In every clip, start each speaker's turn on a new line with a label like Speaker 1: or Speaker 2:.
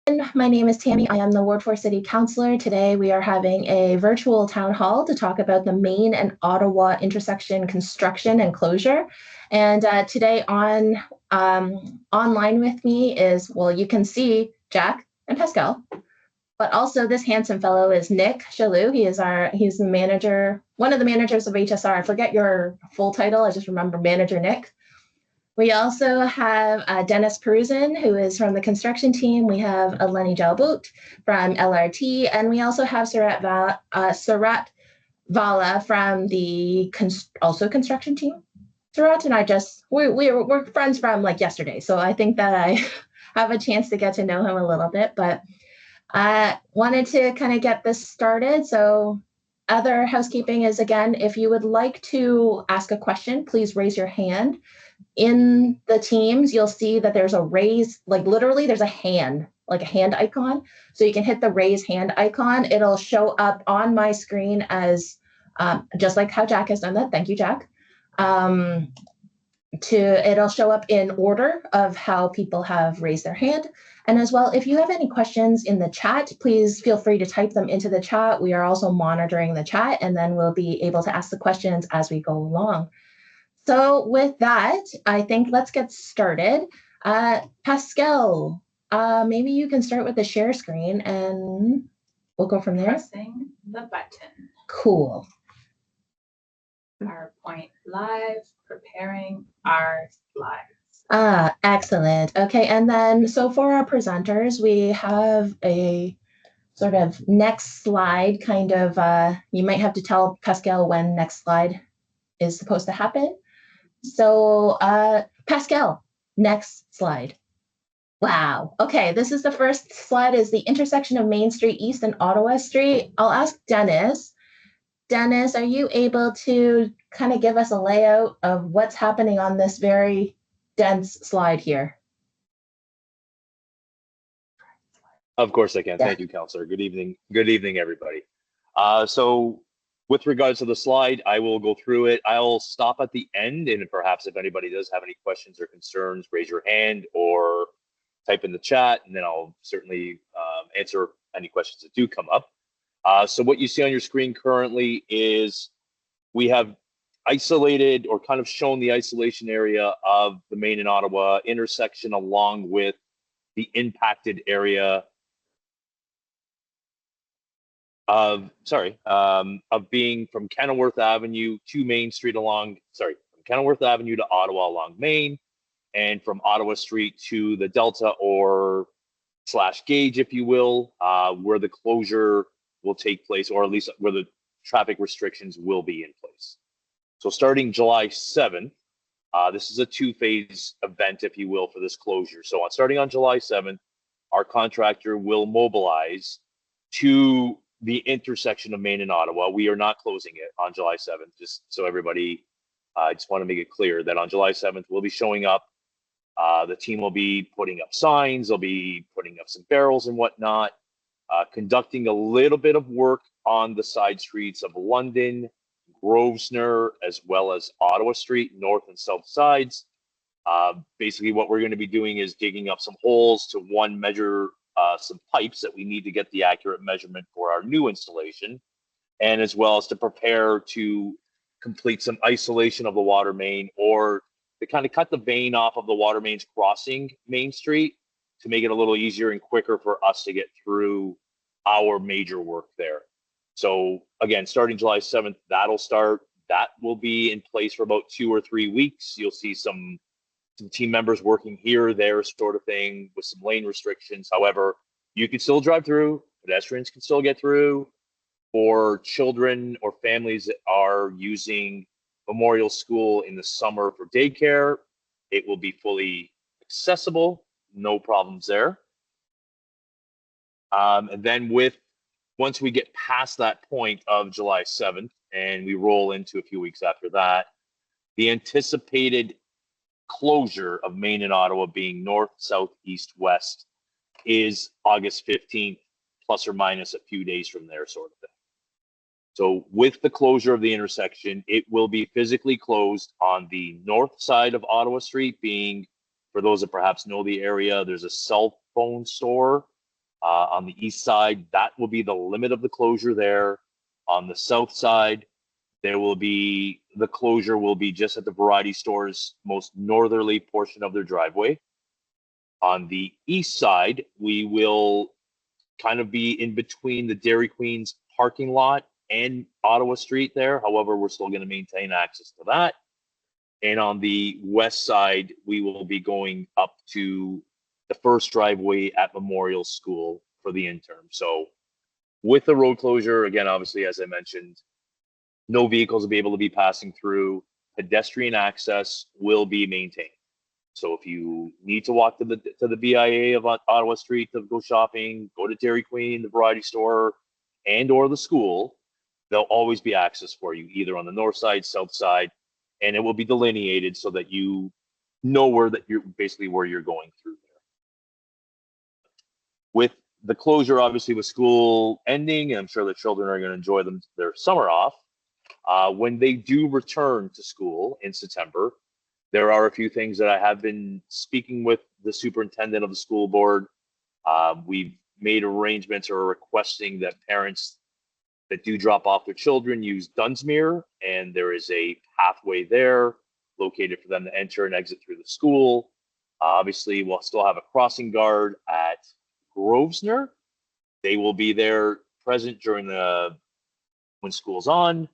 Speaker 1: My name is Tammy. I am the Ward 4 City Councillor. Today we are having a virtual town hall to talk about the Main and Ottawa intersection construction and closure. And today online with me is, well, you can see Jack and Pascal, but also this handsome fellow is Nick Chalou. He's the manager, one of the managers of HSR. I forget your full title. I just remember Manager Nick. We also have Dennis Perusin, who is from the construction team. We have Eleni Jalbout from LRT, and we also have Sarat Vala from the also construction team. Sarat and I we're friends from like yesterday, so I think that I have a chance to get to know him a little bit. But I wanted to kind of get this started. So other housekeeping is, again, if you would like to ask a question, please raise your hand. In the Teams, you'll see that there's a raise, like literally there's a hand, like a hand icon. So you can hit the raise hand icon. It'll show up on my screen as just like how Jack has done that. Thank you, Jack. It'll show up in order of how people have raised their hand. And as well, if you have any questions in the chat, please feel free to type them into the chat. We are also monitoring the chat, and then we'll be able to ask the questions as we go along. So with that, I think let's get started. Pascal, maybe you can start with the share screen and we'll go from there.
Speaker 2: Pressing the button.
Speaker 1: Cool.
Speaker 2: PowerPoint live, preparing our slides.
Speaker 1: Excellent. Okay, and then so for our presenters, we have a sort of next slide kind of, you might have to tell Pascal when next slide is supposed to happen. So Pascal, next slide. Wow. Okay, this is the first slide, is the intersection of Main Street East and Ottawa Street. I'll ask Dennis. Dennis, are you able to kind of give us a layout of what's happening on this very dense slide here?
Speaker 3: Of course I can. Yeah. Thank you, Councillor. Good evening. Good evening, everybody. So with regards to the slide, I will go through it. I'll stop at the end, and perhaps if anybody does have any questions or concerns, raise your hand or type in the chat, and then I'll certainly answer any questions that do come up. So what you see on your screen currently is we have isolated or kind of shown the isolation area of the Main and Ottawa intersection along with the impacted area of being from Kenilworth Avenue to Main Street from Kenilworth Avenue to Ottawa along Main, and from Ottawa Street to the Delta or / gauge, if you will, where the closure will take place, or at least where the traffic restrictions will be in place. So starting July 7th, this is a two-phase event, if you will, for this closure. So starting on July 7th, our contractor will mobilize to the intersection of Main and Ottawa. We are not closing it on July 7th, just so everybody, I just want to make it clear that on July 7th, we'll be showing up. The team will be putting up signs, they'll be putting up some barrels and whatnot, conducting a little bit of work on the side streets of London, Grosvenor, as well as Ottawa Street, north and south sides. Basically what we're going to be doing is digging up some holes to measure some pipes that we need to get the accurate measurement for our new installation, and as well as to prepare to complete some isolation of the water main, or to kind of cut the vein off of the water mains crossing Main Street to make it a little easier and quicker for us to get through our major work there. So again, starting July 7th, that'll start. That will be in place for about 2 or 3 weeks. You'll see some team members working here or there, sort of thing, with some lane restrictions. However, you can still drive through, pedestrians can still get through. For children or families that are using Memorial School in the summer for daycare, it will be fully accessible, no problems there. And then once we get past that point of July 7th and we roll into a few weeks after that, the anticipated closure of Main and Ottawa being north, south, east, west is August 15th, plus or minus a few days from there, sort of thing. So with the closure of the intersection, it will be physically closed on the north side of Ottawa Street, being, for those that perhaps know the area, there's a cell phone store On the east side, that will be the limit of the closure there. On the south side, there will be, the closure will be just at the variety store's most northerly portion of their driveway. On the east side, we will kind of be in between the Dairy Queen's parking lot and Ottawa Street there. However, we're still going to maintain access to that. And on the west side, we will be going up to the first driveway at Memorial School for the interim. So with the road closure, again, obviously, as I mentioned, no vehicles will be able to be passing through. Pedestrian access will be maintained. So if you need to walk to the BIA of Ottawa Street to go shopping, go to Dairy Queen, the variety store, and or the school, there'll always be access for you, either on the north side, south side, and it will be delineated so that you know where that you're basically where you're going through there. With the closure, obviously, with school ending, and I'm sure the children are going to enjoy their summer off. When they do return to school in September, there are a few things that I have been speaking with the superintendent of the school board. We've made arrangements or requesting that parents that do drop off their children use Dunsmuir, and there is a pathway there located for them to enter and exit through the school. Obviously, we'll still have a crossing guard at Grosvenor. They will be there present during when school's on.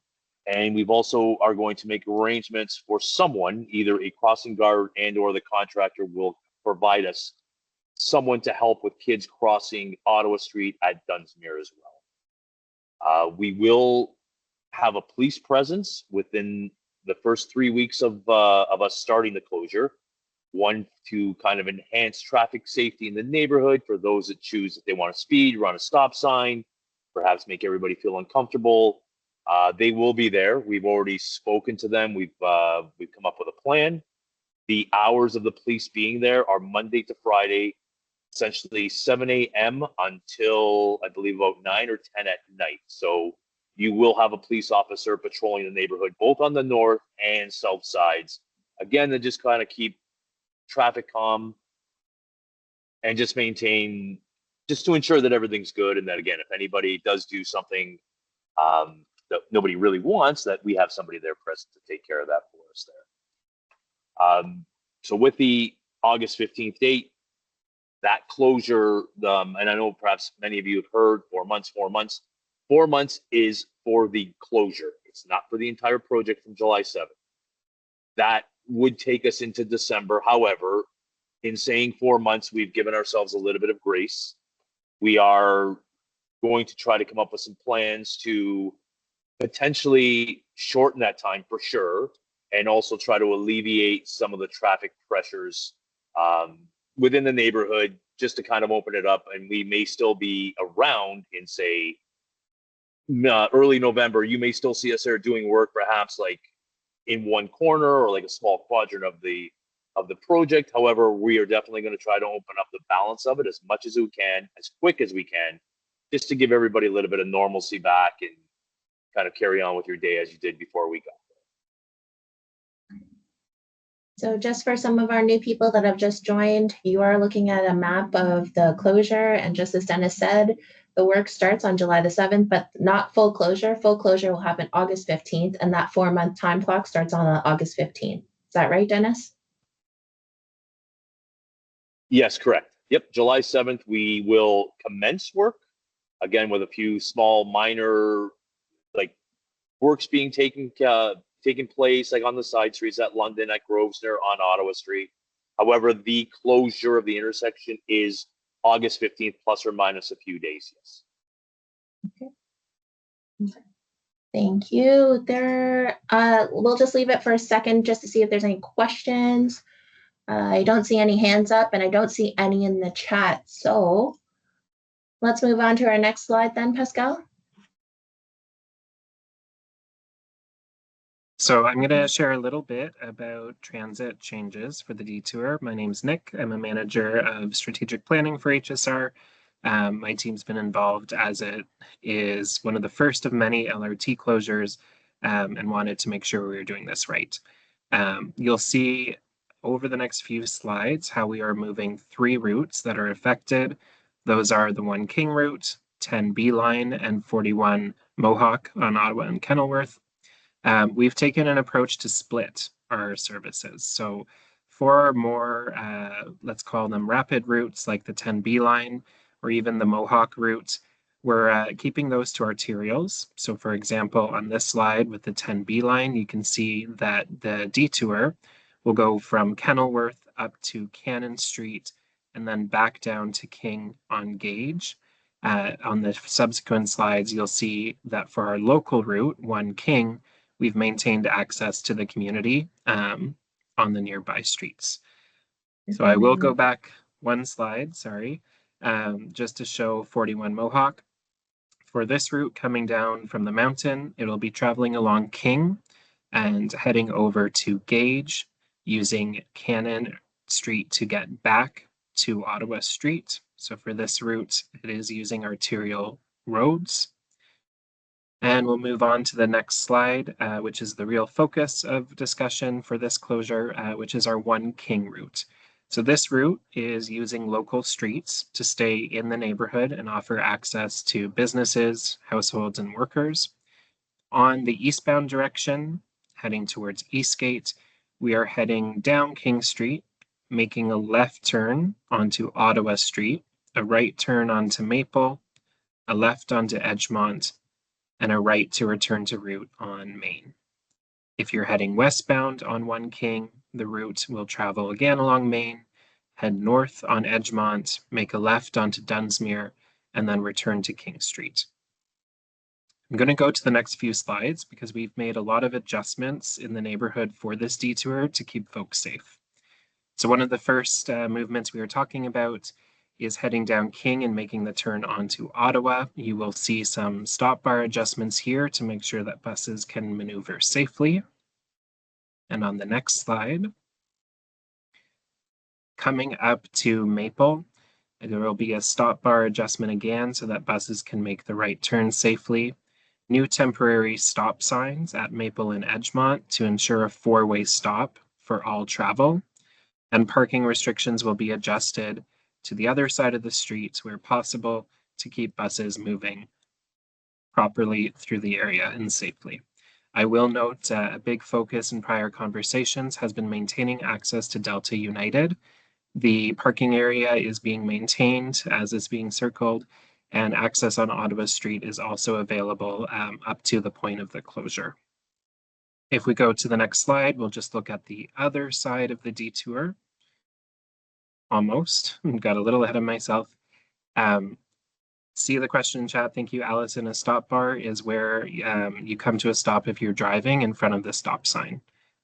Speaker 3: And we've also are going to make arrangements for someone, either a crossing guard and or the contractor will provide us someone to help with kids crossing Ottawa Street at Dunsmuir as well. We will have a police presence within the first 3 weeks of us starting the closure. One, to kind of enhance traffic safety in the neighborhood for those that choose that they want to speed, run a stop sign, perhaps make everybody feel uncomfortable. They will be there. We've already spoken to them. We've come up with a plan. The hours of the police being there are Monday to Friday, essentially 7 a.m. until I believe about 9 or 10 at night. So you will have a police officer patrolling the neighborhood, both on the north and south sides. Again, to just kind of keep traffic calm and just maintain, just to ensure that everything's good. And that, again, if anybody does do something that nobody really wants, that we have somebody there present to take care of that for us there. So with the August 15th date, that closure, and I know perhaps many of you have heard 4 months. 4 months is for the closure. It's not for the entire project from July 7th. That would take us into December. However, in saying 4 months, we've given ourselves a little bit of grace. We are going to try to come up with some plans to potentially shorten that time for sure, and also try to alleviate some of the traffic pressures within the neighborhood, just to kind of open it up. And we may still be around in, say, early November. You may still see us there doing work, perhaps like in one corner or like a small quadrant of the project. However, we are definitely going to try to open up the balance of it as much as we can, as quick as we can, just to give everybody a little bit of normalcy back and kind of carry on with your day as you did before we got there.
Speaker 1: So just for some of our new people that have just joined, you are looking at a map of the closure, and just as Dennis said, the work starts on July the 7th, but not full closure. Full closure will happen August 15th, and that 4-month time clock starts on August 15th. Is that right, Dennis?
Speaker 3: Yes, correct. Yep, July 7th, we will commence work, again, with a few small minor like works being taken place, like on the side streets at London, at Grosvenor, on Ottawa Street. However, the closure of the intersection is August 15th, plus or minus a few days, yes.
Speaker 1: Okay. Thank you. We'll just leave it for a second just to see if there's any questions. I don't see any hands up, and I don't see any in the chat. So let's move on to our next slide then, Pascal.
Speaker 4: So I'm going to share a little bit about transit changes for the detour. My name's Nick. I'm a manager of strategic planning for HSR. My team's been involved as it is one of the first of many LRT closures, and wanted to make sure we were doing this right. You'll see over the next few slides how we are moving 3 routes that are affected. Those are the 1 King route, 10 Beeline, and 41 Mohawk on Ottawa and Kenilworth. We've taken an approach to split our services. So for more, let's call them rapid routes like the 10 Beeline or even the Mohawk route, we're keeping those to arterials. So for example, on this slide with the 10 Beeline, you can see that the detour will go from Kenilworth up to Cannon Street and then back down to King on Gage. On the subsequent slides, you'll see that for our local route, 1 King, we've maintained access to the community on the nearby streets. So I will go back one slide, sorry, just to show 41 Mohawk. For this route coming down from the mountain, it'll be traveling along King and heading over to Gage, using Cannon Street to get back to Ottawa Street. So for this route, it is using arterial roads. And we'll move on to the next slide, which is the real focus of discussion for this closure, which is our 1 King route. So this route is using local streets to stay in the neighborhood and offer access to businesses, households, and workers. On the eastbound direction, heading towards Eastgate, we are heading down King Street, making a left turn onto Ottawa Street, a right turn onto Maple, a left onto Edgemont, and a right to return to route on Main. If you're heading westbound on 1 King, the route will travel again along Main, head north on Edgemont, make a left onto Dunsmuir, and then return to King Street. I'm going to go to the next few slides because we've made a lot of adjustments in the neighborhood for this detour to keep folks safe. So one of the first movements we were talking about is heading down King and making the turn onto Ottawa. You will see some stop bar adjustments here to make sure that buses can maneuver safely. And on the next slide, coming up to Maple, there will be a stop bar adjustment again so that buses can make the right turn safely. New temporary stop signs at Maple and Edgemont to ensure a 4-way stop for all travel. And parking restrictions will be adjusted to the other side of the street where possible to keep buses moving properly through the area and safely. I will note a big focus in prior conversations has been maintaining access to Delta United. The parking area is being maintained as it's being circled, and access on Ottawa Street is also available up to the point of the closure. If we go to the next slide, we'll just look at the other side of the detour. Almost, got a little ahead of myself. See the question in chat. Thank you, Allison. A stop bar is where you come to a stop if you're driving in front of the stop sign.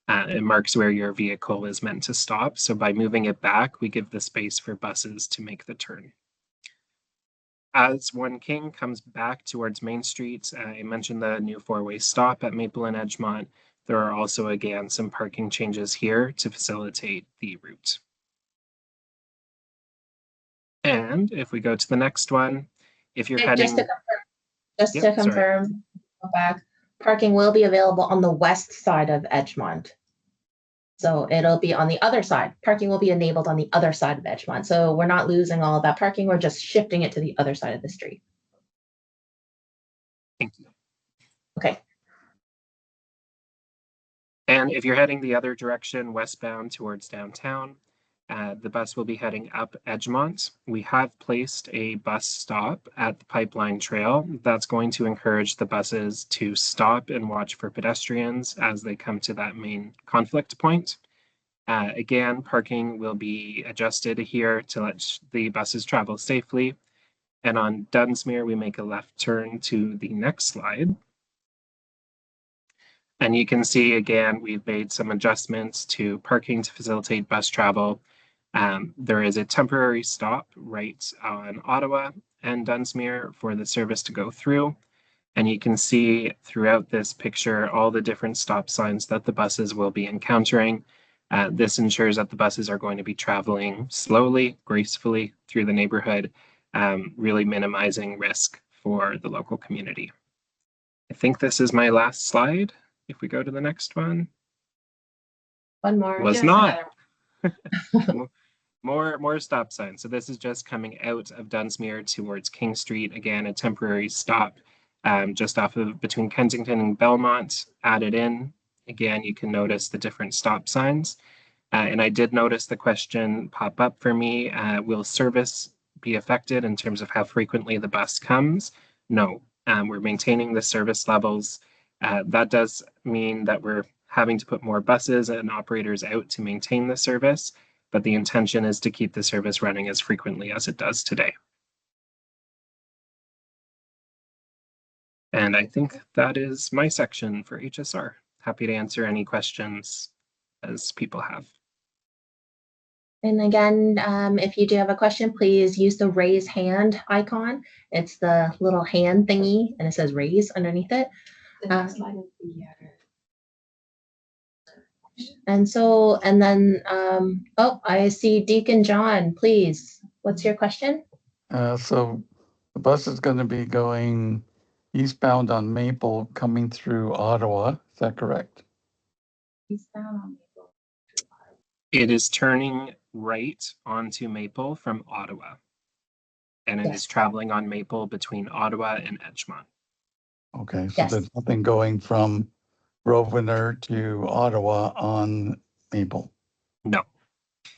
Speaker 4: It marks where your vehicle is meant to stop. So by moving it back, we give the space for buses to make the turn. As 1 King comes back towards Main Street, I mentioned the new 4-way stop at Maple and Edgemont. There are also, again, some parking changes here to facilitate the route. And if we go to the next one, if you're heading...
Speaker 1: Just to confirm, go back, parking will be available on the west side of Edgemont. So it'll be on the other side. Parking will be enabled on the other side of Edgemont. So we're not losing all of that parking. We're just shifting it to the other side of the street.
Speaker 4: Thank you.
Speaker 1: Okay.
Speaker 4: And if you're heading the other direction, westbound towards downtown, the bus will be heading up Edgemont. We have placed a bus stop at the Pipeline Trail. That's going to encourage the buses to stop and watch for pedestrians as they come to that main conflict point. Again, parking will be adjusted here to let the buses travel safely. And on Dunsmuir, we make a left turn to the next slide. And you can see, again, we've made some adjustments to parking to facilitate bus travel. There is a temporary stop right on Ottawa and Dunsmuir for the service to go through. And you can see throughout this picture all the different stop signs that the buses will be encountering. This ensures that the buses are going to be traveling slowly, gracefully through the neighborhood, really minimizing risk for the local community. I think this is my last slide. If we go to the next one.
Speaker 1: One more.
Speaker 4: Was not. More stop signs. So this is just coming out of Dunsmuir towards King Street. Again, a temporary stop just off of between Kensington and Belmont added in. Again, you can notice the different stop signs. And I did notice the question pop up for me, will service be affected in terms of how frequently the bus comes? No, we're maintaining the service levels. That does mean that we're having to put more buses and operators out to maintain the service, but the intention is to keep the service running as frequently as it does today. And I think that is my section for HSR. Happy to answer any questions as people have.
Speaker 1: And again, if you do have a question, please use the raise hand icon. It's the little hand thingy, and it says raise underneath it. And then, oh, I see Deacon John, please. What's your question?
Speaker 5: So the bus is going to be going eastbound on Maple coming through Ottawa. Is that correct?
Speaker 2: Eastbound on Maple.
Speaker 4: It is turning right onto Maple from Ottawa. And it is traveling on Maple between Ottawa and Edgemont.
Speaker 5: Okay, so there's nothing going from Grosvenor to Ottawa on Maple?
Speaker 4: No.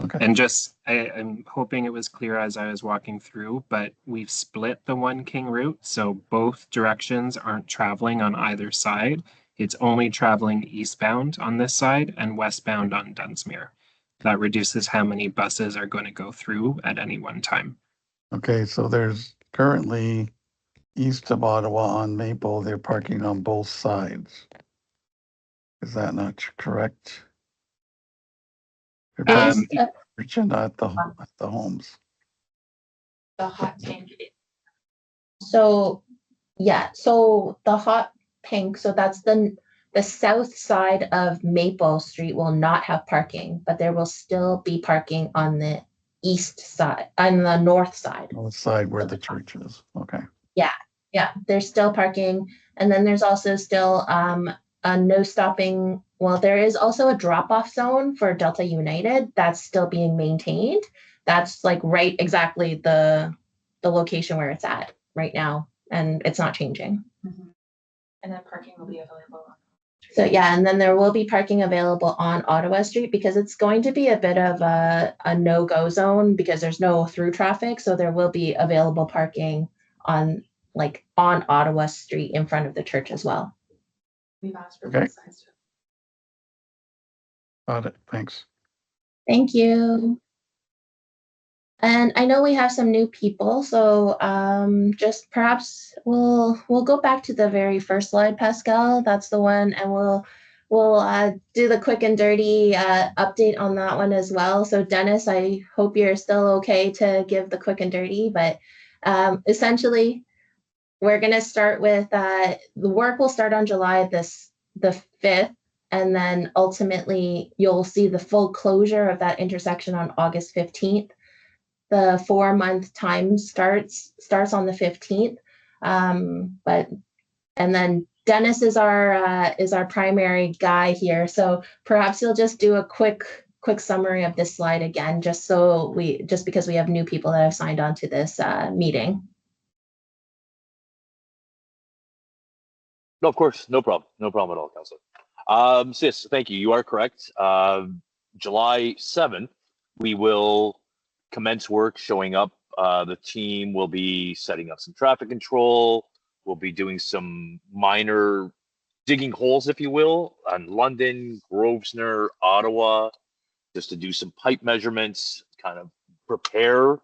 Speaker 5: Okay.
Speaker 4: And just, I'm hoping it was clear as I was walking through, but we've split the One King route, so both directions aren't traveling on either side. It's only traveling eastbound on this side and westbound on Dunsmuir. That reduces how many buses are going to go through at any one time.
Speaker 5: Okay, so there's currently east of Ottawa on Maple, they're parking on both sides. Is that not correct? They're parking at the homes.
Speaker 2: The hot tank.
Speaker 1: So, yeah, so the hot pink, so that's the south side of Maple Street will not have parking, but there will still be parking on the east side, on the north side.
Speaker 5: North side where the church is. Okay.
Speaker 1: Yeah, there's still parking. And then there's also still a no stopping. Well, there is also a drop-off zone for Delta United that's still being maintained. That's like right exactly the location where it's at right now, and it's not changing.
Speaker 2: Mm-hmm. And then parking will be available.
Speaker 1: So yeah, and then there will be parking available on Ottawa Street because it's going to be a bit of a no-go zone because there's no through traffic. So there will be available parking on Ottawa Street in front of the church as well.
Speaker 2: We've asked for
Speaker 5: both
Speaker 2: sides.
Speaker 5: Got it. Thanks.
Speaker 1: Thank you. And I know we have some new people, so just perhaps we'll go back to the very first slide, Pascal. That's the one, and we'll do the quick and dirty update on that one as well. So Dennis, I hope you're still okay to give the quick and dirty, but essentially we're going to start with the work will start on July the 5th, and then ultimately you'll see the full closure of that intersection on August 15th. The 4-month time starts on the 15th, and then Dennis is our primary guy here. So perhaps you'll just do a quick summary of this slide again, just because we have new people that have signed on to this meeting.
Speaker 3: No, of course, no problem at all, Councillor. Sis, thank you. You are correct. July 7th, we will commence work showing up. The team will be setting up some traffic control. We'll be doing some minor digging holes, if you will, on London, Grosvenor, Ottawa, just to do some pipe measurements, kind of prepare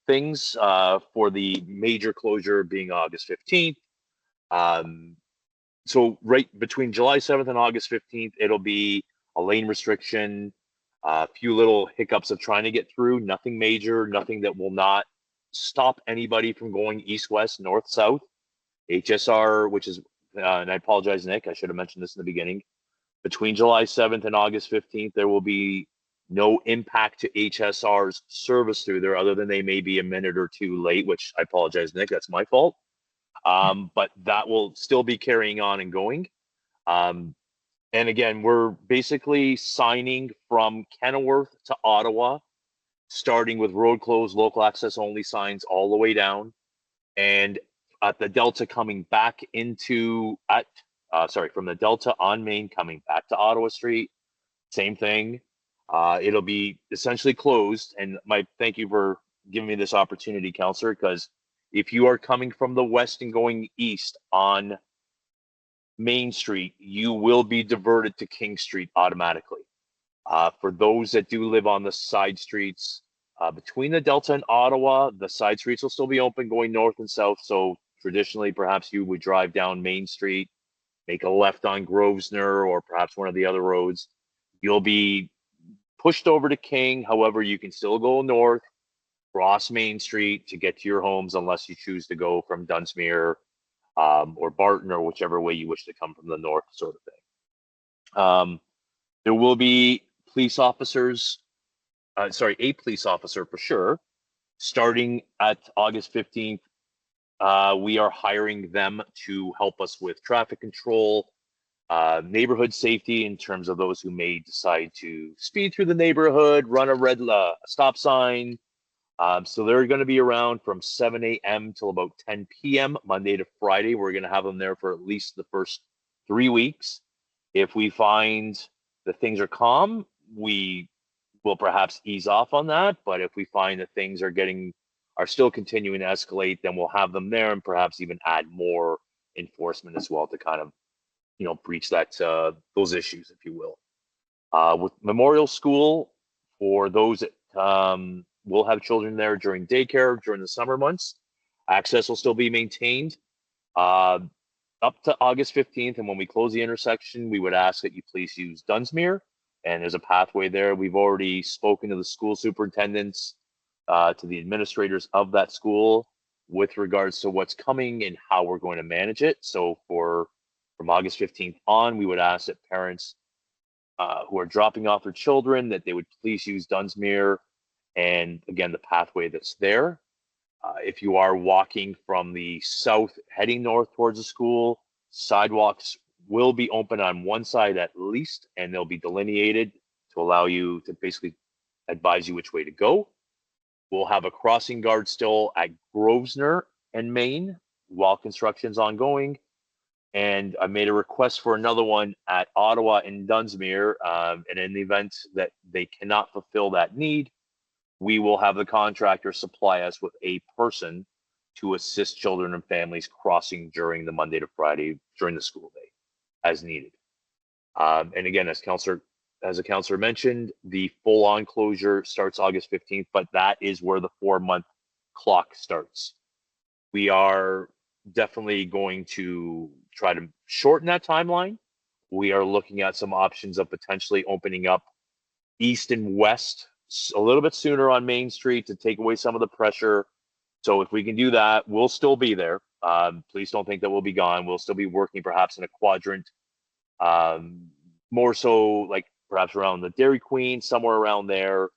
Speaker 3: things for the major closure being August 15th. So right between July 7th and August 15th, it'll be a lane restriction, a few little hiccups of trying to get through, nothing major, nothing that will not stop anybody from going east-west, north-south. HSR, which is, and I apologize, Nick, I should have mentioned this in the beginning, between July 7th and August 15th, there will be no impact to HSR's service through there other than they may be a minute or two late, which I apologize, Nick, that's my fault. But that will still be carrying on and going. And again, we're basically signing from Kenilworth to Ottawa starting with road closed, local access only signs all the way down. And at the Delta coming back into, from the Delta on Main coming back to Ottawa Street, same thing. It'll be essentially closed. And thank you for giving me this opportunity, Councillor, because if you are coming from the west and going east on Main Street, you will be diverted to King Street automatically. For those that do live on the side streets between the Delta and Ottawa, the side streets will still be open going north and south. So traditionally, perhaps you would drive down Main Street, make a left on Grosvenor or perhaps one of the other roads. You'll be pushed over to King. However, you can still go north, cross Main Street to get to your homes unless you choose to go from Dunsmuir or Barton or whichever way you wish to come from the north, sort of thing. There will be police officers, a police officer for sure. Starting at August 15th, we are hiring them to help us with traffic control, neighborhood safety in terms of those who may decide to speed through the neighborhood, run a red stop sign. So they're going to be around from 7 a.m. till about 10 p.m. Monday to Friday. We're going to have them there for at least the first 3 weeks. If we find that things are calm, we will perhaps ease off on that. But if we find that things are still continuing to escalate, then we'll have them there and perhaps even add more enforcement as well to kind of, breach those issues, if you will. With Memorial School, for those that will have children there during daycare during the summer months, access will still be maintained up to August 15th. And when we close the intersection, we would ask that you please use Dunsmuir, and there's a pathway there. We've already spoken to the school superintendents, to the administrators of that school with regards to what's coming and how we're going to manage it. So from August 15th on, we would ask that parents who are dropping off their children, that they would please use Dunsmuir and again, the pathway that's there. If you are walking from the south heading north towards the school, sidewalks will be open on one side at least, and they'll be delineated to allow you to basically advise you which way to go. We'll have a crossing guard still at Grosvenor and Main while construction's ongoing. And I made a request for another one at Ottawa and Dunsmuir. And in the event that they cannot fulfill that need, we will have the contractor supply us with a person to assist children and families crossing during the Monday to Friday during the school day as needed. And again, as a councillor mentioned, the full-on closure starts August 15th, but that is where the 4-month clock starts. We are definitely going to try to shorten that timeline. We are looking at some options of potentially opening up east and west a little bit sooner on Main Street to take away some of the pressure. So if we can do that, we'll still be there. Please don't think that we'll be gone. We'll still be working perhaps in a quadrant, more so like perhaps around the Dairy Queen, somewhere around there.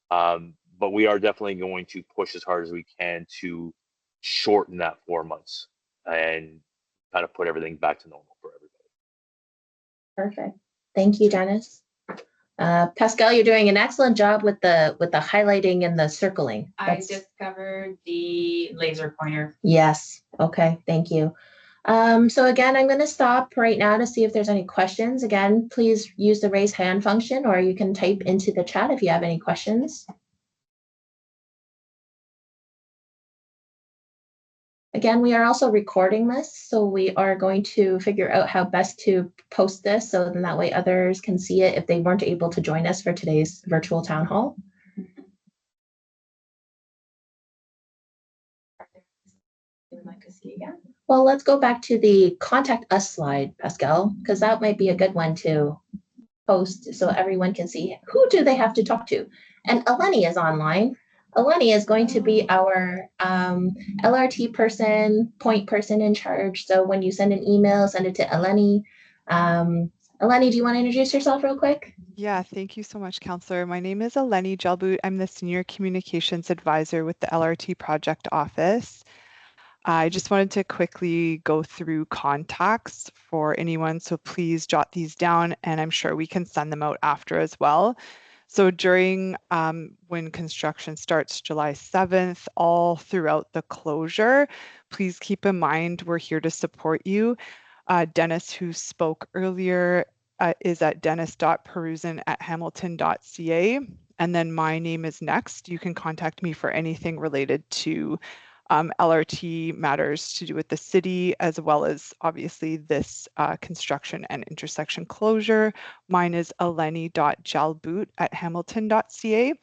Speaker 3: But we are definitely going to push as hard as we can to shorten that 4 months and kind of put everything back to normal for everybody.
Speaker 1: Perfect. Thank you, Dennis. Pascal, you're doing an excellent job with the highlighting and the circling.
Speaker 2: I discovered the laser pointer.
Speaker 1: Yes. Okay. Thank you. So again, I'm going to stop right now to see if there's any questions. Again, please use the raise hand function, or you can type into the chat if you have any questions. Again, we are also recording this, so we are going to figure out how best to post this so then that way others can see it if they weren't able to join us for today's virtual town hall.
Speaker 2: Would like to see again?
Speaker 1: Well, let's go back to the contact us slide, Pascal, because that might be a good one to post so everyone can see who do they have to talk to. And Eleni is online. Eleni is going to be our LRT person, point person in charge. So when you send an email, send it to Eleni. Eleni, do you want to introduce yourself real quick?
Speaker 6: Yeah, thank you so much, Councillor. My name is Eleni Jalbout. I'm the Senior Communications Advisor with the LRT Project Office. I just wanted to quickly go through contacts for anyone, so please jot these down, and I'm sure we can send them out after as well. So during when construction starts July 7th, all throughout the closure, please keep in mind we're here to support you. Dennis, who spoke earlier, is at dennis.perusin@hamilton.ca. And then my name is next. You can contact me for anything related to LRT matters to do with the city, as well as obviously this construction and intersection closure. Mine is eleni.jalbout@hamilton.ca.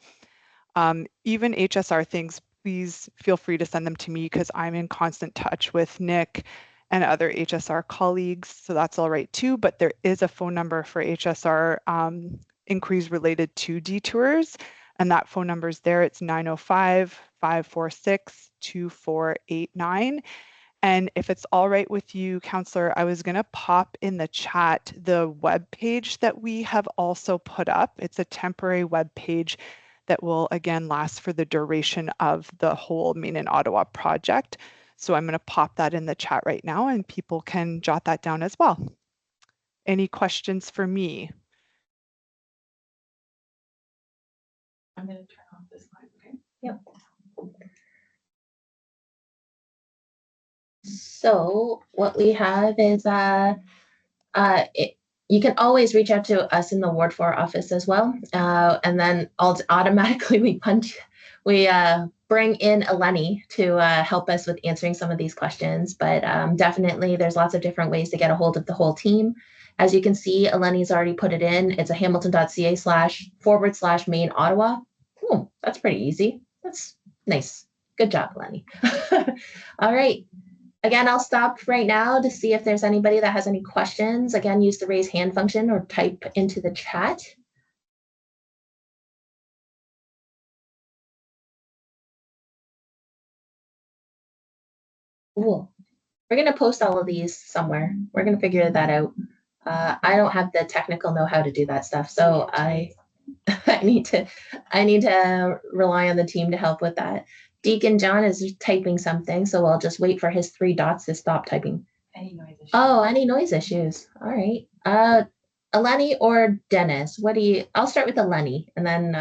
Speaker 6: Even HSR things, please feel free to send them to me because I'm in constant touch with Nick and other HSR colleagues, so that's all right too. But there is a phone number for HSR inquiries related to detours, and that phone number is there. It's 905-546-2489. And if it's all right with you, Councillor, I was going to pop in the chat the web page that we have also put up. It's a temporary web page that will again last for the duration of the whole Main and Ottawa project. So I'm going to pop that in the chat right now and people can jot that down as well. Any questions for me?
Speaker 2: I'm going to turn off this line, okay?
Speaker 1: Yep. So what we have is you can always reach out to us in the Ward 4 office as well. And then automatically we bring in Eleni to help us with answering some of these questions. But definitely there's lots of different ways to get a hold of the whole team. As you can see, Eleni's already put it in. It's a hamilton.ca//main Ottawa. That's pretty easy. That's nice. Good job, Eleni. All right. Again, I'll stop right now to see if there's anybody that has any questions. Again, use the raise hand function or type into the chat. Cool. We're going to post all of these somewhere. We're going to figure that out. I don't have the technical know-how to do that stuff, so I need to rely on the team to help with that. Deacon John is typing something, so I'll just wait for his 3 dots to stop typing.
Speaker 2: Any noise issues?
Speaker 1: Oh, any noise issues. All right. Eleni or Dennis? I'll start with Eleni, and then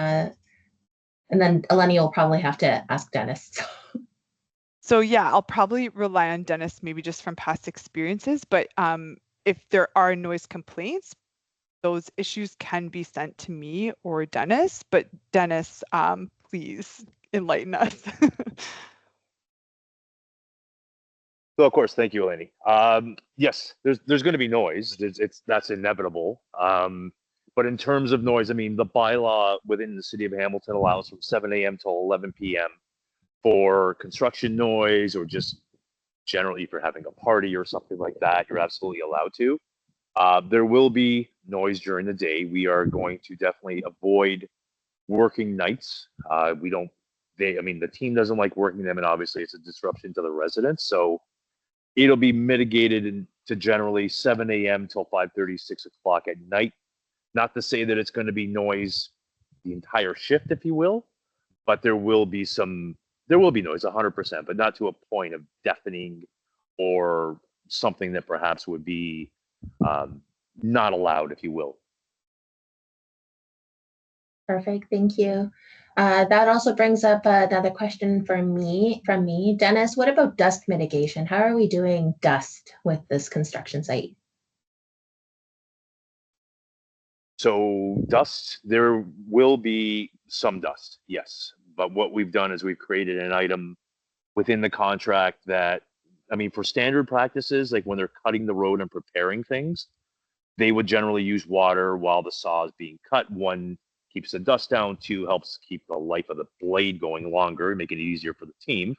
Speaker 1: Eleni will probably have to ask Dennis.
Speaker 6: So yeah, I'll probably rely on Dennis, maybe just from past experiences, but if there are noise complaints, those issues can be sent to me or Dennis, but Dennis, please enlighten us.
Speaker 3: So of course, thank you, Eleni. Yes, there's going to be noise. That's inevitable. But in terms of noise, I mean, the bylaw within the city of Hamilton allows from 7 a.m. till 11 p.m. for construction noise, or just generally if you're having a party or something like that, you're absolutely allowed to. There will be noise during the day. We are going to definitely avoid working nights. I mean, the team doesn't like working them, and obviously it's a disruption to the residents. So it'll be mitigated to generally 7 a.m. till 5:30, 6 o'clock at night. Not to say that it's going to be noise the entire shift, if you will, but there will be noise 100%, but not to a point of deafening or something that perhaps would be not allowed, if you will.
Speaker 1: Perfect. Thank you. That also brings up another question from me. Dennis, what about dust mitigation? How are we doing dust with this construction site?
Speaker 3: So dust, there will be some dust, yes. But what we've done is we've created an item within the contract that, I mean, for standard practices, like when they're cutting the road and preparing things, they would generally use water while the saw is being cut. 1, keeps the dust down. 2, helps keep the life of the blade going longer, making it easier for the team.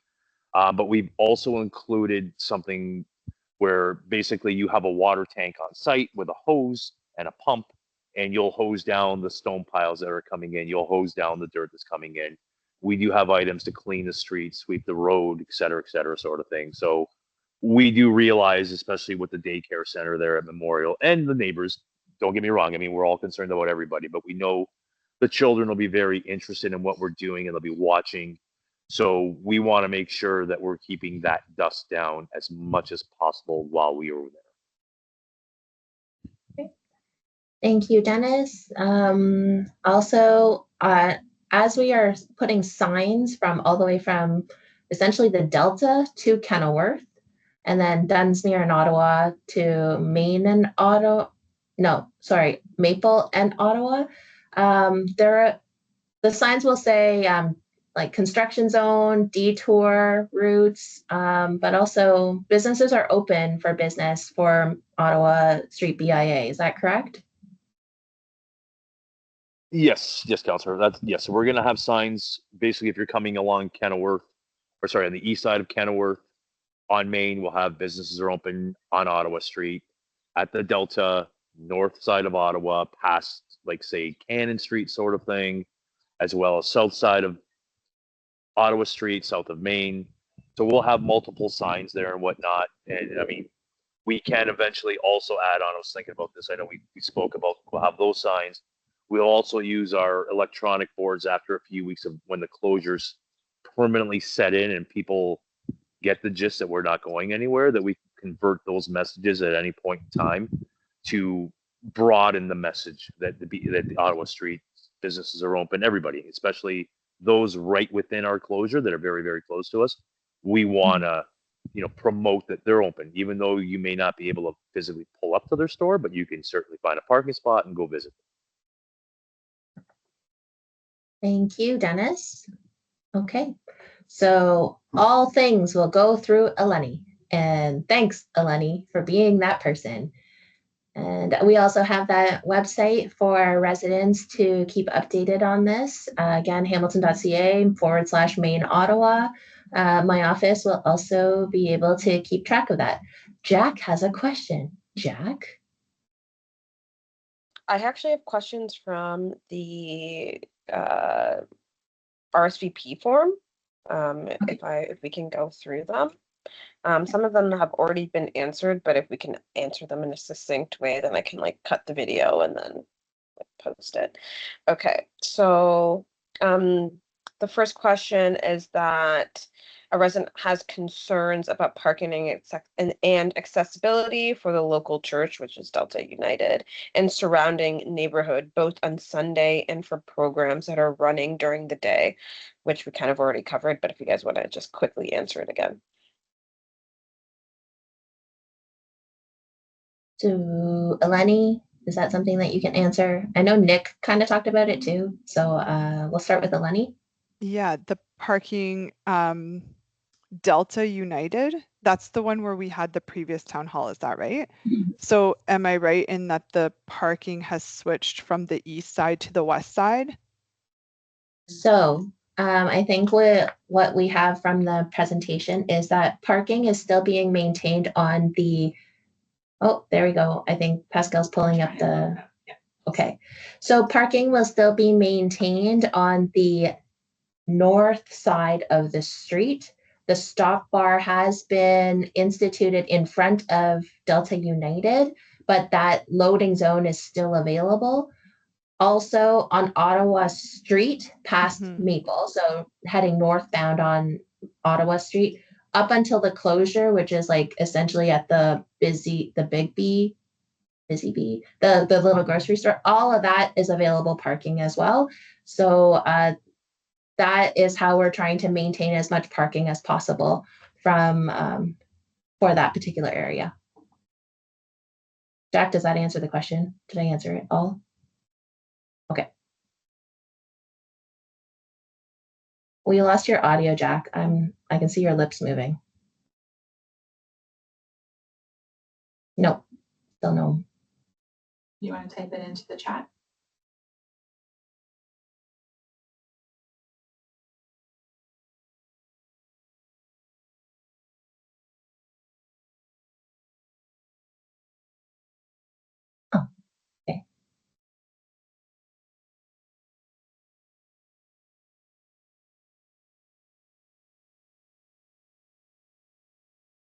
Speaker 3: But we've also included something where basically you have a water tank on site with a hose and a pump, and you'll hose down the stone piles that are coming in. You'll hose down the dirt that's coming in. We do have items to clean the streets, sweep the road, et cetera, sort of thing. So we do realize, especially with the daycare center there at Memorial and the neighbors, don't get me wrong, I mean, we're all concerned about everybody, but we know the children will be very interested in what we're doing and they'll be watching. So we want to make sure that we're keeping that dust down as much as possible while we are there.
Speaker 1: Thank you, Dennis. Also, as we are putting signs from all the way from essentially the Delta to Kenilworth, and then Dunsmuir and Ottawa to Maine and Ottawa, no, sorry, Maple and Ottawa, the signs will say like construction zone, detour routes, but also businesses are open for business for Ottawa Street BIA. Is that correct?
Speaker 3: Yes, Councillor. That's yes. So we're gonna have signs. Basically, if you're coming along Kenilworth, or sorry, on the east side of Kenilworth, on Main, we'll have businesses are open on Ottawa Street. At the Delta, north side of Ottawa, past like say Cannon Street sort of thing, as well as south side of Ottawa Street, south of Main. So we'll have multiple signs there and whatnot. And I mean, we can eventually also add on. I was thinking about this. I know we spoke about we'll have those signs. We'll also use our electronic boards after a few weeks of when the closures permanently set in and people get the gist that we're not going anywhere, that we convert those messages at any point in time to broaden the message that the Ottawa Street businesses are open. Everybody, especially those right within our closure that are very, very close to us. We want to, promote that they're open, even though you may not be able to physically pull up to their store, but you can certainly find a parking spot and go visit.
Speaker 1: Thank you, Dennis. Okay, so all things will go through Eleni. And thanks, Eleni, for being that person. And we also have that website for our residents to keep updated on this. Again, hamilton.ca/Main Ottawa. My office will also be able to keep track of that. Jack has a question. Jack?
Speaker 7: I actually have questions from the RSVP form. If we can go through them. Some of them have already been answered, but if we can answer them in a succinct way, then I can cut the video and then post it. Okay, so the first question is that a resident has concerns about parking and accessibility for the local church, which is Delta United, and surrounding neighborhood, both on Sunday and for programs that are running during the day, which we kind of already covered, but if you guys want to just quickly answer it again.
Speaker 1: So, Eleni, is that something that you can answer? I know Nick kind of talked about it too, so we'll start with Eleni.
Speaker 6: Yeah, the parking Delta United, that's the one where we had the previous town hall, is that right? So am I right in that the parking has switched from the east side to the west side?
Speaker 1: So I think what we have from the presentation is that parking is still being maintained on the, oh, there we go. I think Pascal's pulling up the, okay. So parking will still be maintained on the north side of the street. The stop bar has been instituted in front of Delta United, but that loading zone is still available. Also on Ottawa Street past Maple, so heading northbound on Ottawa Street up until the closure, which is essentially at the Busy Bee, the little grocery store. All of that is available parking as well. So that is how we're trying to maintain as much parking as possible from for that particular area. Jack, does that answer the question? Did I answer it all? Okay. Well, you lost your audio, Jack. I can see your lips moving. Nope, still no.
Speaker 2: You want to type it into the chat?
Speaker 1: Oh, okay.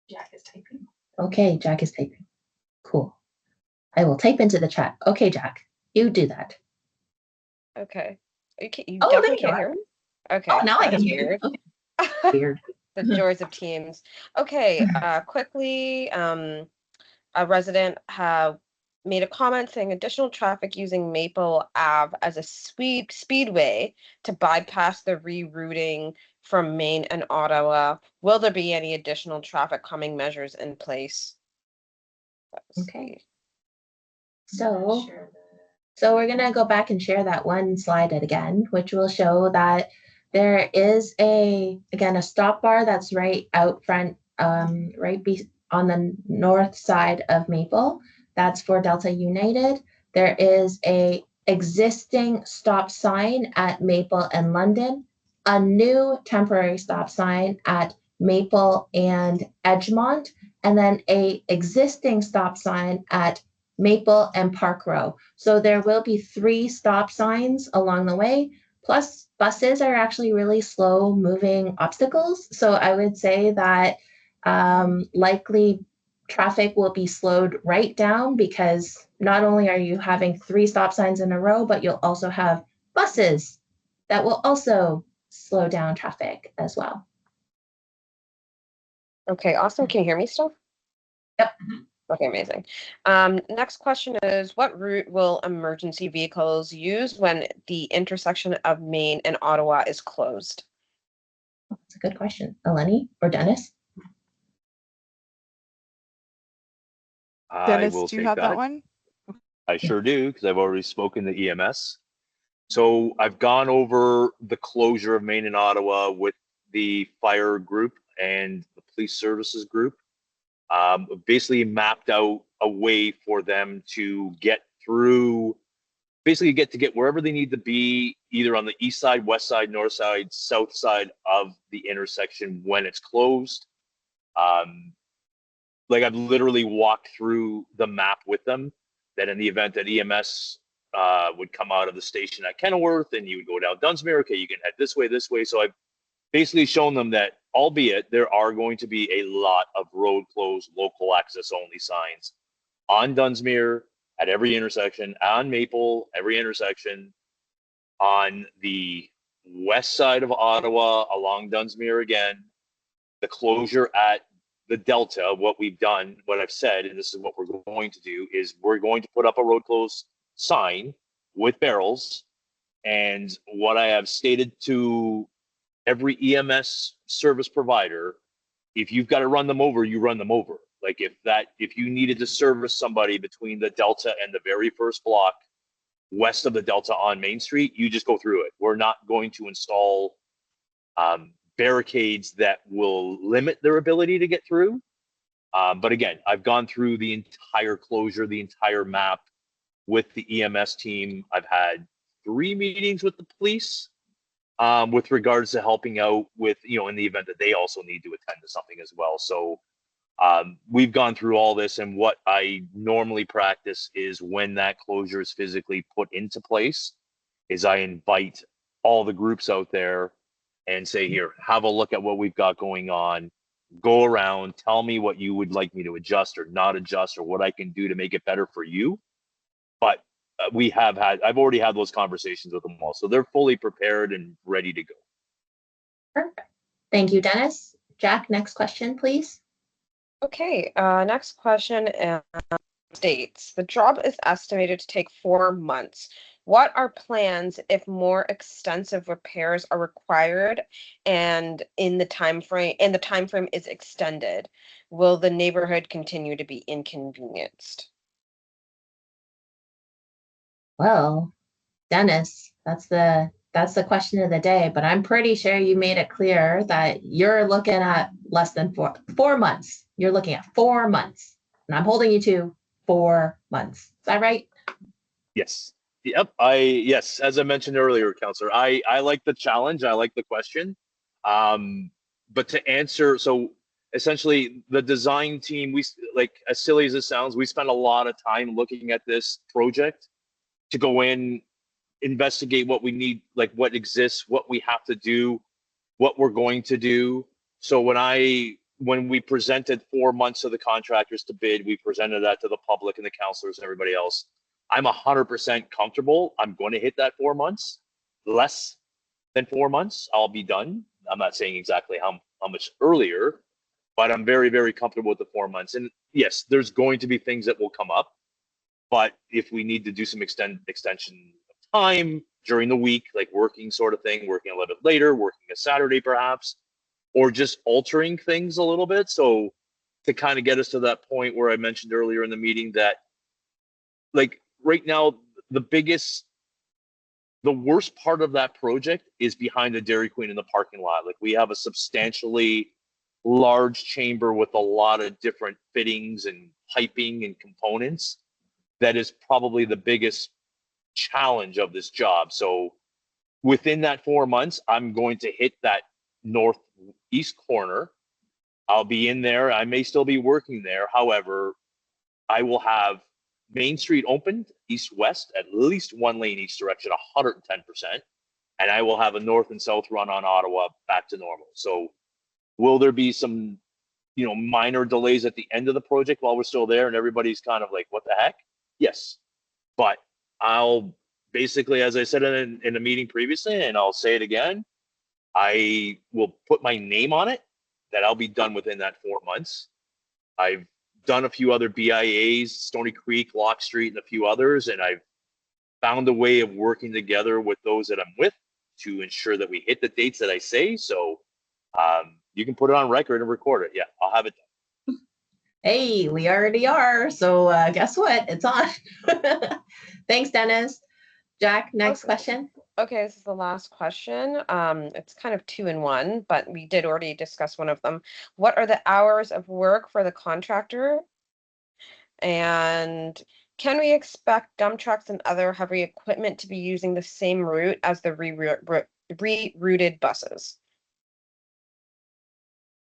Speaker 2: Jack is typing.
Speaker 1: Okay, Jack is typing. Cool. I will type into the chat. Okay, Jack, you do that.
Speaker 7: Okay. You definitely can't hear me? Okay.
Speaker 1: Oh, now I can hear you. Weird.
Speaker 7: The joys of Teams. Okay, quickly, a resident made a comment saying additional traffic using Maple Ave as a speedway to bypass the rerouting from Maine and Ottawa. Will there be any additional traffic calming measures in place?
Speaker 1: Okay. So we're going to go back and share that one slide again, which will show that there is again, a stop bar that's right out front, on the north side of Maple. That's for Delta United. There is a existing stop sign at Maple and London, a new temporary stop sign at Maple and Edgemont, and then a existing stop sign at Maple and Park Row. So there will be 3 stop signs along the way. Plus, buses are actually really slow moving obstacles. So I would say that likely traffic will be slowed right down, because not only are you having 3 stop signs in a row, but you'll also have buses that will also slow down traffic as well.
Speaker 7: Okay, awesome. Can you hear me still?
Speaker 1: Yep.
Speaker 7: Okay, amazing. Next question is, what route will emergency vehicles use when the intersection of Maine and Ottawa is closed?
Speaker 1: That's a good question. Eleni or Dennis?
Speaker 6: Dennis,
Speaker 3: I will
Speaker 6: do you
Speaker 3: take
Speaker 6: have that one?
Speaker 3: I sure do, because I've already spoken to EMS. So I've gone over the closure of Maine and Ottawa with the fire group and the police services group. Basically mapped out a way for them to get through, basically get wherever they need to be, either on the east side, west side, north side, south side of the intersection when it's closed. Like I've literally walked through the map with them, that in the event that EMS would come out of the station at Kenilworth and you would go down Dunsmuir, okay, you can head this way. So I've basically shown them that, albeit there are going to be a lot of road closed, local access only signs on Dunsmuir at every intersection, on Maple, every intersection, on the west side of Ottawa, along Dunsmuir again, the closure at the Delta. What we've done, what I've said, and this is what we're going to do, is we're going to put up a road closed sign with barrels. And what I have stated to every EMS service provider, if you've got to run them over, you run them over. Like if you needed to service somebody between the Delta and the very first block west of the Delta on Main Street, you just go through it. We're not going to install barricades that will limit their ability to get through. But again, I've gone through the entire closure, the entire map with the EMS team. I've had 3 meetings with the police with regards to helping out with, in the event that they also need to attend to something as well. So we've gone through all this, and what I normally practice is when that closure is physically put into place, is I invite all the groups out there and say, here, have a look at what we've got going on. Go around, tell me what you would like me to adjust or not adjust, or what I can do to make it better for you. But I've already had those conversations with them all. So they're fully prepared and ready to go.
Speaker 1: Perfect. Thank you, Dennis. Jack, next question, please.
Speaker 7: Okay, next question states, the job is estimated to take 4 months. What are plans if more extensive repairs are required and the time frame is extended? Will the neighborhood continue to be inconvenienced?
Speaker 1: Well, Dennis, that's the question of the day, but I'm pretty sure you made it clear that you're looking at less than 4 months. You're looking at 4 months, and I'm holding you to 4 months. Is that right?
Speaker 3: Yes. Yep. Yes. As I mentioned earlier, Councillor, I like the challenge. I like the question. But to answer, so essentially the design team, we, like, as silly as it sounds, we spent a lot of time looking at this project to go in, investigate what we need, like what exists, what we have to do, what we're going to do. So when we presented 4 months of the contractors to bid, we presented that to the public and the councillors and everybody else. I'm 100% comfortable. I'm going to hit that 4 months. Less than 4 months, I'll be done. I'm not saying exactly how much earlier, but I'm very, very comfortable with the 4 months. And yes, there's going to be things that will come up. But if we need to do some extension of time during the week, like working sort of thing, working a little bit later, working a Saturday perhaps, or just altering things a little bit. So to kind of get us to that point where I mentioned earlier in the meeting that, like, right now, the worst part of that project is behind the Dairy Queen in the parking lot. Like, we have a substantially large chamber with a lot of different fittings and piping and components. That is probably the biggest challenge of this job. So within that 4 months, I'm going to hit that northeast corner. I'll be in there. I may still be working there. However, I will have Main Street opened east-west, at least one lane each direction, 110%. And I will have a north and south run on Ottawa back to normal. So will there be some, minor delays at the end of the project while we're still there and everybody's kind of like, what the heck? Yes. But I'll basically, as I said in a meeting previously, and I'll say it again, I will put my name on it that I'll be done within that 4 months. I've done a few other BIAs, Stony Creek, Lock Street, and a few others, and I've found a way of working together with those that I'm with to ensure that we hit the dates that I say. So you can put it on record and record it. Yeah, I'll have it done.
Speaker 1: Hey, we already are. So guess what? It's on. Thanks, Dennis. Jack, next question.
Speaker 7: Okay, this is the last question. It's kind of 2 in 1, but we did already discuss one of them. What are the hours of work for the contractor? And can we expect dump trucks and other heavy equipment to be using the same route as the rerouted buses?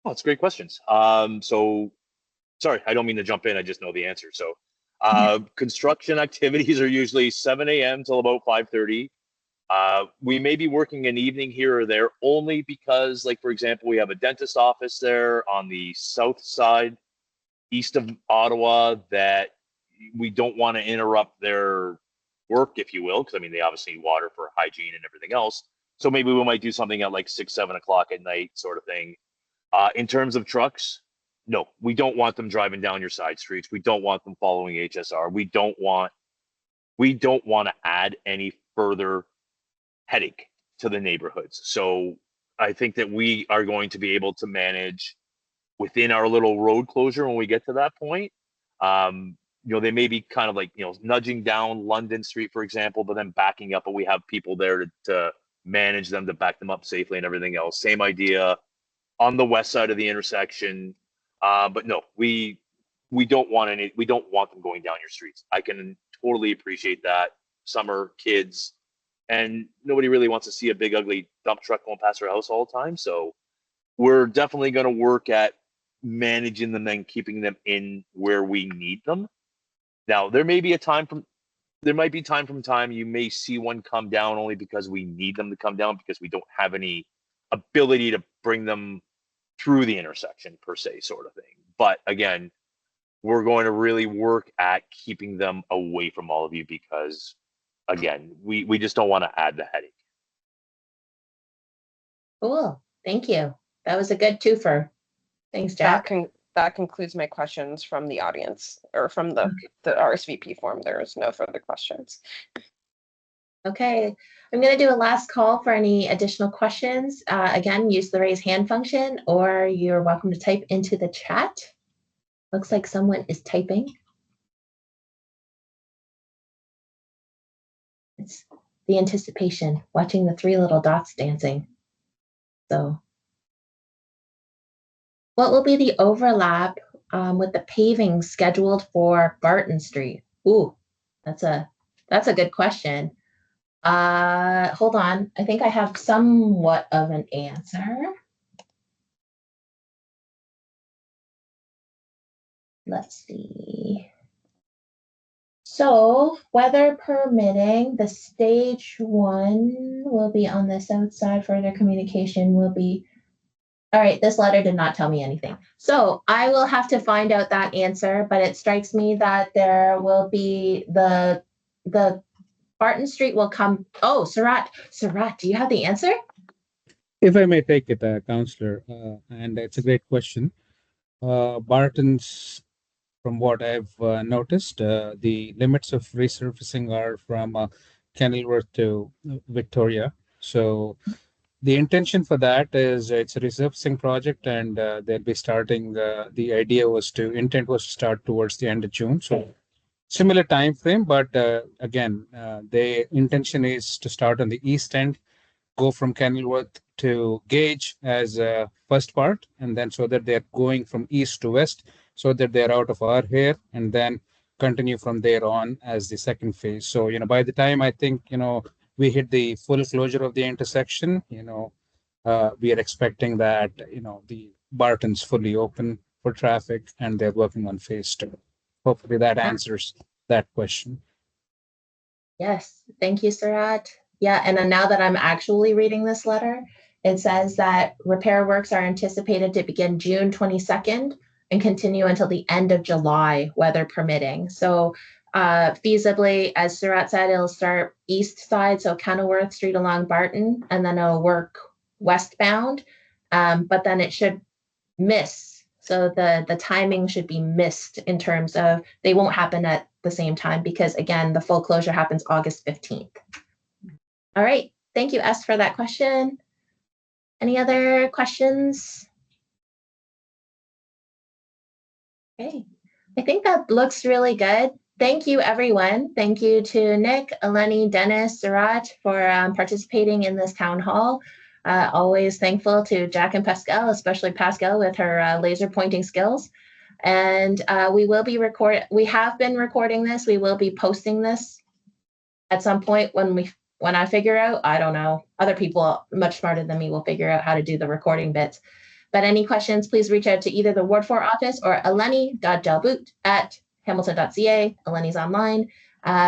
Speaker 3: Oh, it's great questions. So sorry, I don't mean to jump in. I just know the answer. So construction activities are usually 7 a.m. till about 5:30. We may be working an evening here or there only because, like, for example, we have a dentist office there on the south side, east of Ottawa, that we don't want to interrupt their work, if you will, because, I mean, they obviously need water for hygiene and everything else. So maybe we might do something at like 6, 7 o'clock at night sort of thing. In terms of trucks, no, we don't want them driving down your side streets. We don't want them following HSR. We don't want to add any further headache to the neighborhoods. So I think that we are going to be able to manage within our little road closure when we get to that point. They may be kind of like, nudging down London Street, for example, but then backing up, but we have people there to manage them, to back them up safely and everything else. Same idea on the west side of the intersection. But no, we don't want them going down your streets. I can totally appreciate that. Summer, kids, and nobody really wants to see a big ugly dump truck going past our house all the time. So we're definitely going to work at managing them and keeping them in where we need them. Now, there might be time from time you may see one come down only because we need them to come down because we don't have any ability to bring them through the intersection per se, sort of thing. But again, we're going to really work at keeping them away from all of you because, again, we just don't want to add the headache.
Speaker 1: Cool. Thank you. That was a good twofer. Thanks, Jack.
Speaker 7: That concludes my questions from the audience or from the RSVP form. There is no further questions.
Speaker 1: Okay, I'm going to do a last call for any additional questions. Again, use the raise hand function, or you're welcome to type into the chat. Looks like someone is typing. It's the anticipation, watching the 3 little dots dancing. So, what will be the overlap with the paving scheduled for Barton Street? Ooh, that's a good question. Hold on. I think I have somewhat of an answer. Let's see. So, weather permitting, the stage 1 will be on the south side. Further communication will be. All right, this letter did not tell me anything. So I will have to find out that answer, but it strikes me that there will be the Barton Street will come. Oh, Surat, do you have the answer?
Speaker 8: If I may take it, Councillor, and it's a great question. Barton's from what I've noticed, the limits of resurfacing are from Kenilworth to Victoria. So the intention for that is it's a resurfacing project, and they'll be starting. The intent was to start towards the end of June. So similar time frame, but again, the intention is to start on the east end, go from Kenilworth to Gage as a first part, and then so that they're going from east to west, so that they're out of our hair, and then continue from there on as the second phase. So, by the time I think, we hit the full closure of the intersection, we are expecting that, the Barton's fully open for traffic and they're working on phase two. Hopefully that answers that question.
Speaker 1: Yes, thank you, Surat. Yeah, and then now that I'm actually reading this letter, it says that repair works are anticipated to begin June 22nd and continue until the end of July, weather permitting. So feasibly, as Surat said, it'll start east side, so Kenilworth Street along Barton, and then it'll work westbound, but then it should miss. So the timing should be missed in terms of they won't happen at the same time because, again, the full closure happens August 15th. All right. Thank you, S, for that question. Any other questions? Okay. I think that looks really good. Thank you, everyone. Thank you to Nick, Eleni, Dennis, Surat for participating in this town hall. Always thankful to Jack and Pascal, especially Pascal with her laser pointing skills. And we have been recording this. We will be posting this at some point when I figure out, I don't know, other people much smarter than me will figure out how to do the recording bits. But any questions, please reach out to either the Ward 4 office or eleni.jalbout@hamilton.ca. Eleni's online.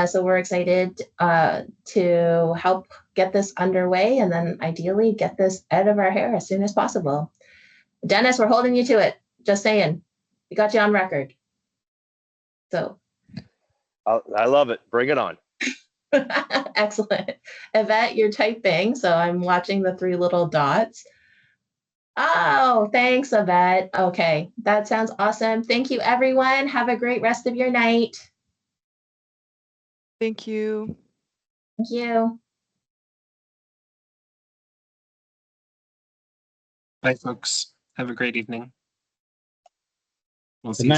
Speaker 1: So we're excited to help get this underway and then ideally get this out of our hair as soon as possible. Dennis, we're holding you to it. Just saying. We got you on record. So.
Speaker 3: I love it. Bring it on.
Speaker 1: Excellent. Yvette, you're typing, so I'm watching the 3 little dots. Oh, thanks, Yvette. Okay, that sounds awesome. Thank you, everyone. Have a great rest of your night.
Speaker 6: Thank you.
Speaker 1: Thank you.
Speaker 4: Bye, folks. Have a great evening. We'll
Speaker 8: Good
Speaker 4: see you
Speaker 8: night.